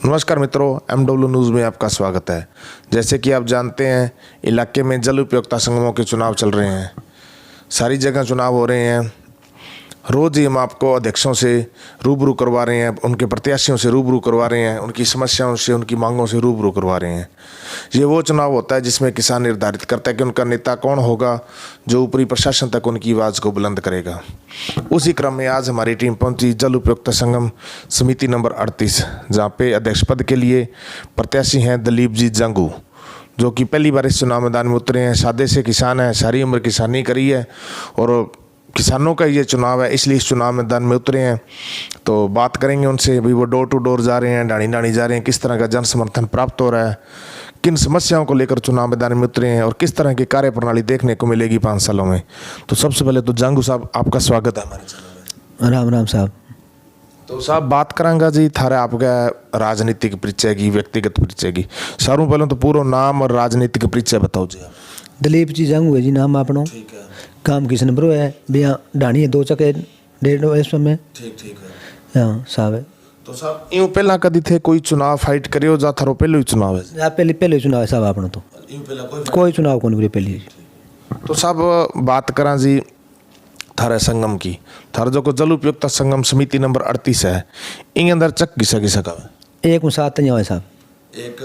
नमस्कार मित्रों, MW news में आपका स्वागत है। जैसे कि आप जानते हैं, इलाके में जल उपयोगिता संगमों के चुनाव चल रहे हैं। सारी जगह चुनाव हो रहे हैं। रोज़ ही हम आपको अध्यक्षों से रूबरू करवा रहे हैं, उनके प्रत्याशियों से रूबरू करवा रहे हैं, उनकी समस्याओं से, उनकी मांगों से रूबरू करवा रहे हैं। ये वो चुनाव होता है जिसमें किसान निर्धारित करता है कि उनका नेता कौन होगा, जो ऊपरी प्रशासन तक उनकी आवाज़ को बुलंद करेगा। उसी क्रम में आज हमारी टीम पहुंची जल उपयोगिता संगम समिति नंबर 38, जहाँ पे अध्यक्ष पद के लिए प्रत्याशी हैं दलीप जी जंगू, जो कि पहली बार इस चुनाव मैदान में उतरे हैं। सादे से किसान हैं, सारी उम्र किसानी करी है और किसानों का ये चुनाव है, इसलिए इस चुनाव मैदान में उतरे हैं। तो बात करेंगे उनसे, भाई वो डोर टू डोर जा रहे हैं, डाणी डाणी जा रहे हैं, किस तरह का जन समर्थन प्राप्त हो रहा है, किन समस्याओं को लेकर चुनाव मैदान में उतरे हैं और किस तरह की कार्य प्रणाली देखने को मिलेगी 5 सालों में। तो सबसे पहले तो जंगू साहब, आपका स्वागत है हमारे चैनल में। राम राम साहब। तो साहब बात करांगा जी थारे आपका राजनीतिक परिचय की, व्यक्तिगत परिचय की। सारों पहले तो पूरा नाम और राजनीतिक परिचय बताओ जी। दलीप जी जंगू है जी नाम अपनो। ठीक है। काम किशनपुर है, बिया ढाणी है, 2 चके 1.5 इस में। ठीक है। हाँ साहब है। तो साहब यूं पहला कदी थे कोई चुनाव फाइट करियो जा थारो पहलो ही चुनाव है? आप पहले चुनाव है साहब अपनो तो। यूं पहला कोई चुनाव को नहीं पहली। तो साहब बात करा जी थारे संगम की, थारा जो को जल उपयोगिता संगम समिति नंबर 38 है, इन अंदर चक किसा का है? 1 7 है साहब। एक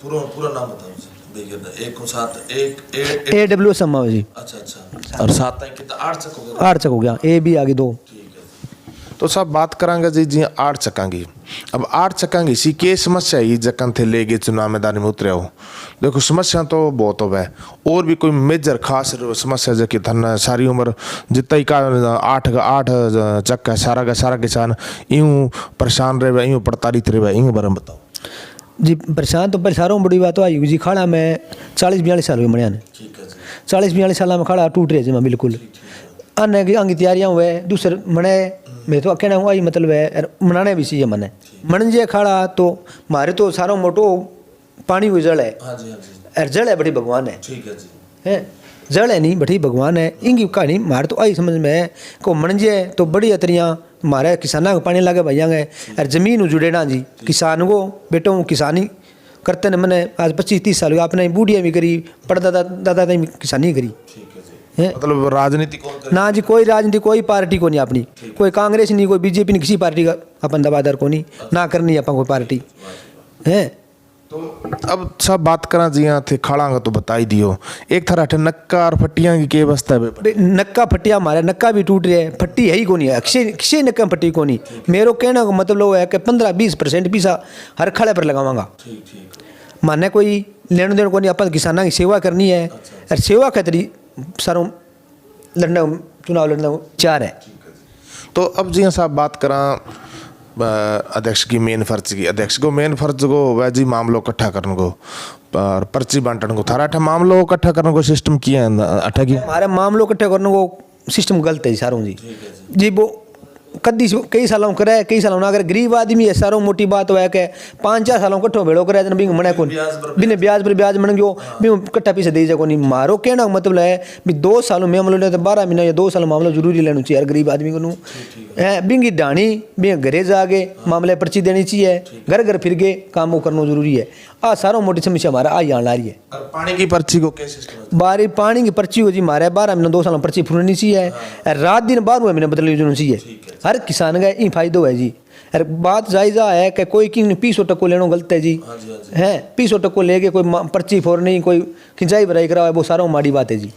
पूरा नाम बताओ जी। 1 7 1 AW सम्मा जी। अच्छा और 7 तक कितना 8 चक हो गया? 8 चक हो गया, ए भी आगे 2। तो साहब बात करांगे जी 8 चकांगी। अब 8 चकांगी सी के समस्या ही जकन थे ले गए चुनाव मैदान में उतरे हो। देखो समस्या तो बहुत हो है, और भी कोई मेजर खास समस्या जबकि धन सारी उम्र जितना ही का 8 चक है, सारा का सारा किसान यूं परेशान रहे, यूं प्रताड़ित रहे, यूं बारे में बताओ जी। परेशान तो परेशान बड़ी बात तो आई जी। खड़ा मैं 40-42 साल हुए मणिया ने। 40-42 साल में खड़ा टूट रहे जी मैं बिल्कुल। अन्य की अंग तैयारियाँ हुए दूसरे मने मैं तो कहना हुआ ही मतलब है मनाने भी चाहिए मने मन जे खड़ा तो मारे तो सारा मोटो पानी हुई जल है। और जल है बड़ी भगवान है। ठीक है जी। है जल है नहीं बड़ी भगवान है। इनकी कहानी मारे तो आई समझ में को मन जे तो बड़ी अतरियाँ मारे किसाना को पानी लगे भैया गए और जमीन जुड़े ना जी। किसान को बेटो किसानी करते न मैंने आज 25-30 साल आपने बूढ़िया भी करी, पड़दादा दादा ने किसानी करी। मतलब राजनीति कौन करे? ना जी कोई राजनीति कोई पार्टी को नहीं अपनी, कोई कांग्रेस नहीं, कोई बीजेपी नहीं, किसी पार्टी का अपन दबादार को नहीं ना करनी अपन कोई पार्टी है। तो अब सब बात करा जी यहाँ थे खड़ांगा तो बता ही दियो। एक तरह ठे नक्का और फट्टियां की अवस्था है? नक्का फट्टिया हमारे नक्का भी टूट रहे, फट्टी है ही को नहीं है, किसी नक्का फट्टी को नहीं। मेरो कहना का मतलब है कि 15-20% पैसा हर खड़े पर लगावांगा। माने कोई लेन देन को नहीं, अपन किसाना की सेवा करनी है और सेवा खतरी सारों लड़ना चुनाव लड़ना 4 है। तो अब जी साहब बात करा अध्यक्ष की मेन फर्ज की। अध्यक्ष को मेन फर्ज को वह जी मामलों इकट्ठा करने को और पर्ची बांटने को। थारा अठा मामलों इकट्ठा करने को सिस्टम किया है अठा की? हमारे मामलों इकट्ठा करने को सिस्टम गलत है सारों जी। वो कदी कई सालों करे, कई सालों ना करे। गरीब आदमी है सारों मोटी बात है कि 5-4 सालों कट्ठो भेड़ो करे बिंग मने को बिना ब्याज पर ब्याज मन गयो बिंग कट्ठा पैसे दे जाको नहीं। मारो कहना मतलब है भी 2 सालों में मामलो तो 12 महीना या 2 साल मामलो जरूरी लेना चाहिए हर गरीब आदमी को। है बिंगी डाणी बिंग घरे जाके मामले पर्ची देनी चाहिए, घर घर फिर के काम वो करना जरूरी है। आ सारों मोटी समस्या हमारा आ यहाँ ला रही है। और पानी की पर्ची को कैसे सिस्टम? बारी पानी की पर्ची हो जी मारे 12 महीना 2 साल में पर्ची फुरनी चाहिए, रात दिन 12वें महीने बदलनी जरूरी चाहिए। हर किसान का ये फायदो है जी। अरे बात जायजा है कि कोई कि 20 टको लेना गलत है जी। है 20 टको लेके कोई पर्ची फोड़नी, कोई खिंचाई भराई करा वो सारा माड़ी बात है जी।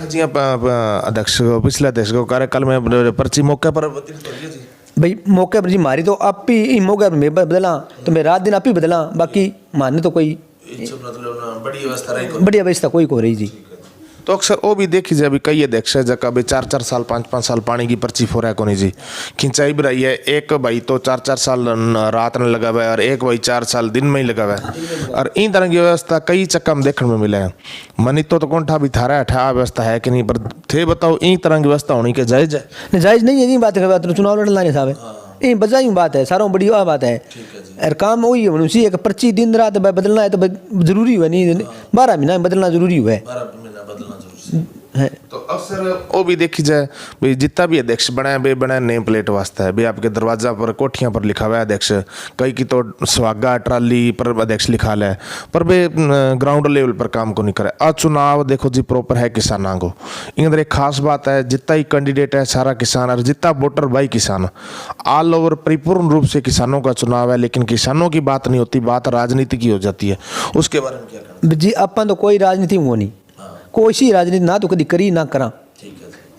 जी अध्यक्ष पिछले अध्यक्ष को कार्यकाल में पर्ची मौके पर भाई मौके पर जी मारी तो आप ही मौके पर मैं बदला तो मैं रात दिन आप ही बदला, बाकी मानने तो कोई बड़ी अवस्था कोई को रही जी। तो अक्सर वो भी देखी जाए अभी कई अध्यक्ष है जगह भी 4-4 साल 5-5 साल पानी की पर्ची फोरा को नहीं जी। खिंचाई भी रही है। एक भाई तो 4-4 साल रात में लगा हुआ है और एक भाई 4 साल दिन में ही लगा हुआ है। और इन तरह की व्यवस्था कई चक्का में देखने में मिला है। मनी तो कौन ठा भी थारा ठा व्यवस्था है कि नहीं, पर थे बताओ इन तरह की व्यवस्था होनी के जायज है? जायज नहीं है। बात कर चुनाव लड़ना नहीं साहब, ये बजा ही बात है सारों बड़ी बात है। और काम वही है मनुष्य एक पर्ची दिन रात बदलना है तो जरूरी हुआ नहीं, 12 महीना बदलना जरूरी हुआ है। है। तो अक्सर वो भी देखी जाए भाई, जितना भी अध्यक्ष बना बे बना नेम प्लेट वास्ता है, बे आपके दरवाजा पर कोठियां पर लिखा हुआ है अध्यक्ष, कई की तो स्वागा ट्राली पर अध्यक्ष लिखा है, पर बे ग्राउंड लेवल पर काम को नहीं करे। आज चुनाव देखो जी प्रॉपर है किसानों को, इधर एक खास बात है, जितना ही कैंडिडेट है सारा किसान और जितना वोटर भाई किसान, ऑल ओवर परिपूर्ण रूप से किसानों का चुनाव है। लेकिन किसानों की बात नहीं होती, बात राजनीति की हो जाती है। उसके बारे में क्या कहना जी? अपन तो कोई राजनीति हो नहीं, कोई सी राजनीति ना तो कभी करी ना करा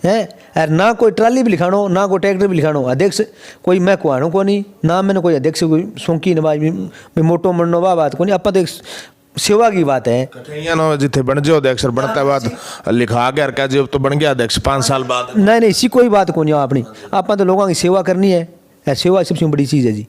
है, और ना कोई ट्राली भी लिखानो, ना कोई ट्रैक्टर भी लिखानो। अध्यक्ष कोई मैं कुआनो को नहीं, ना मैंने कोई अध्यक्ष कोई शौकी नवाज में मोटो मनो वाह बात को नहीं। अपन तो एक सेवा की बात है। कठिया नो जिथे बन जाओ अध्यक्ष, बनता बाद लिखा के कह जो तो बन गया अध्यक्ष 5 साल बाद। नहीं नहीं, इसी कोई बात को नहीं अपनी, अपन तो लोगों की सेवा करनी है, सेवा सबसे बड़ी चीज़ है जी।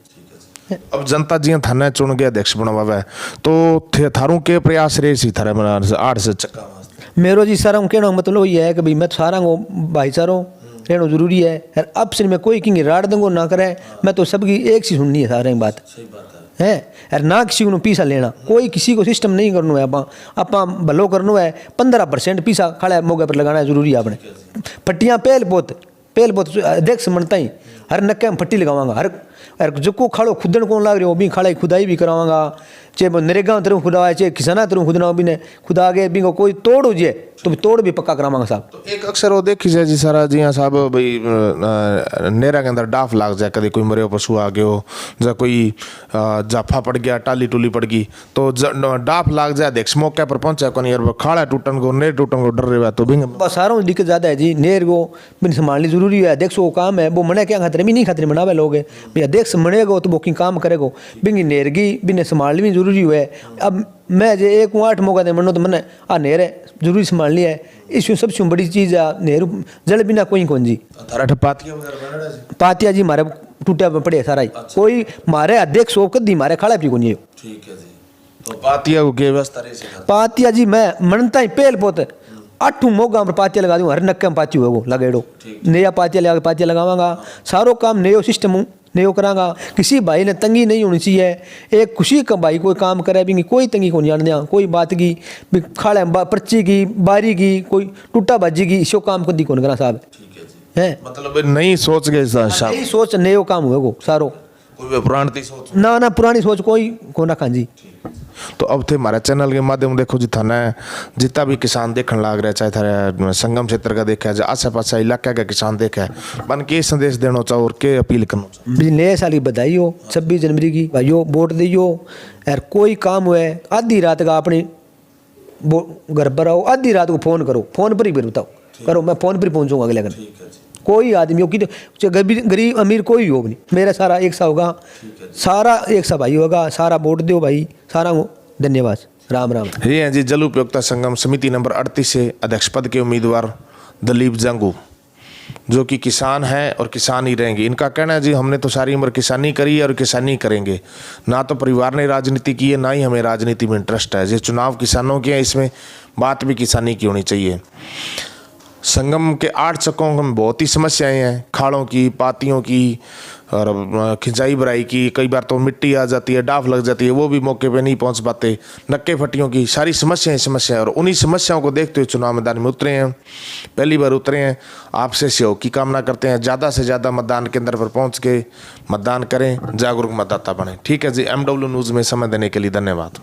अब जनता जी थाने चुन के अध्यक्ष बनवावे तो थारू के प्रयास रहे सी थारे 8 से चक्का मेरो जी सारा कहना मतलब ये है कि भाई मैं सारा को भाईचारों रहना जरूरी है। और अब से मैं कोई किंग राड़ दूंगो ना करे, मैं तो सबकी एक सी सुननी है सारे बात है। और ना किसी को पीसा लेना, कोई किसी को सिस्टम नहीं करना है। आप भलो करना है, 15% पीसा खड़ा मौके पर लगाना जरूरी है। आपने पट्टियाँ पहल बहुत अध्यक्ष मनता ही हर नक्के में पट्टी लगावांगा, हर जो को खड़ो खुदन कौन लाग रहे हो भी खड़ा खुदाई भी करावांगा, चाहे नरेगा तरफ खुदा है, चाहे किसाना तरफ खुदना भी ने खुदा आगे भी को कोई तोड़ हो जाए तो भी तोड़ भी पक्का करावांगा साहब। तो एक अक्सर वो देखी जाए जी सारा जी हाँ साहब भाई, नेरा के अंदर डाफ लाग जाए, कभी कोई मरे पशु आ गयो, या कोई जाफा पड़ गया, टाली टूली पड़ गई, तो डाफ लाग जाए अध्यक्ष मौके पर पहुंचा को नहीं, यार खाड़ा टूटन को नेर टूटन को डर रहे तो भी बस सारों दिक्कत ज़्यादा है जी। नेर को भी संभालनी जरूरी है, अध्यक्ष को काम है। वो मने क्या खातिर भी नहीं खातिर मनावे लोग भाई, अध्यक्ष मनेगो तो बुकिंग काम करेगो, बिंगी नेरगी भी संभालनी भी जरूरी है। अब मैं जे 1-8 मौका दे मनो तो मैंने नेर है जरूरी संभालनी है। इसमें सबसे बड़ी चीज़ है नेहरू जल बिना कोई कौन जी। पातिया जी मारे टूटा पड़े सारा ही, कोई मारे अध्यक्ष हो कदी मारे खड़ा भी कौन। ठीक है जी। तो पातिया को के व्यवस्था रहे पातिया जी मैं मनता ही पहल पोत 8 मौका पर पातिया लगा दूँ, हर नक्के में पाती हो लगेड़ो नया पातिया लगावांगा, सारो काम नयो सिस्टम नयो करांगा। किसी भाई ने तंगी नहीं होनी चाहिए, एक खुशी का भाई कोई काम करे भी कोई तंगी को नहीं आने दिया, कोई बात की भी खाड़े पर्ची की बारी की कोई टूटा बाजी की इसो काम कदी कौन करा साहब है। मतलब नई सोच के नई सोच नयो काम हुए को सारो, कोई पुरानी सोच ना पुरानी सोच कोई को ना खांजी। तो अब थे हमारे चैनल के माध्यम देखो जी थाना जितना भी किसान देखने लग रहा है, चाहे थारे संगम क्षेत्र का देखा है, आसे पास इलाके का किसान देखा है, बन के संदेश देना चाहो और के अपील करना चाहो? नए साल की बधाई हो, 26 जनवरी की भाइयों वोट दियो। यार कोई काम हुए आधी रात का अपने घर पर आओ, आधी रात को फ़ोन करो, फ़ोन पर ही फिर बताओ करो, मैं फ़ोन पर ही पहुँचूँगा अगले दिन। कोई आदमी होगी तो गरीब अमीर कोई हो नहीं, मेरा सारा एक सा होगा, सारा एक सा भाई होगा, सारा वोट दो भाई सारा। धन्यवाद, राम राम। ये हैं जी जल उपयोगिता संगम समिति नंबर 38 से अध्यक्ष पद के उम्मीदवार दलीप जंगू, जो कि किसान हैं और किसान ही रहेंगे। इनका कहना है जी हमने तो सारी उम्र किसानी करी है और किसानी करेंगे, ना तो परिवार ने राजनीति की है ना ही हमें राजनीति में इंटरेस्ट है। ये चुनाव किसानों के हैं, इसमें बात भी किसानी की होनी चाहिए। संगम के 8 चक्कों में बहुत ही समस्याएं हैं, खाड़ों की, पातियों की और खिंचाई भराई की, कई बार तो मिट्टी आ जाती है, डाफ लग जाती है, वो भी मौके पे नहीं पहुंच पाते, नक्के फटियों की सारी समस्याएं और उन्हीं समस्याओं को देखते हुए चुनाव मैदान में उतरे हैं, पहली बार उतरे हैं। आपसे सहयोग की कामना करते हैं, ज़्यादा से ज़्यादा मतदान केंद्र पर पहुँच के मतदान करें, जागरूक मतदाता बने। ठीक है जी, MW न्यूज़ में समय देने के लिए धन्यवाद।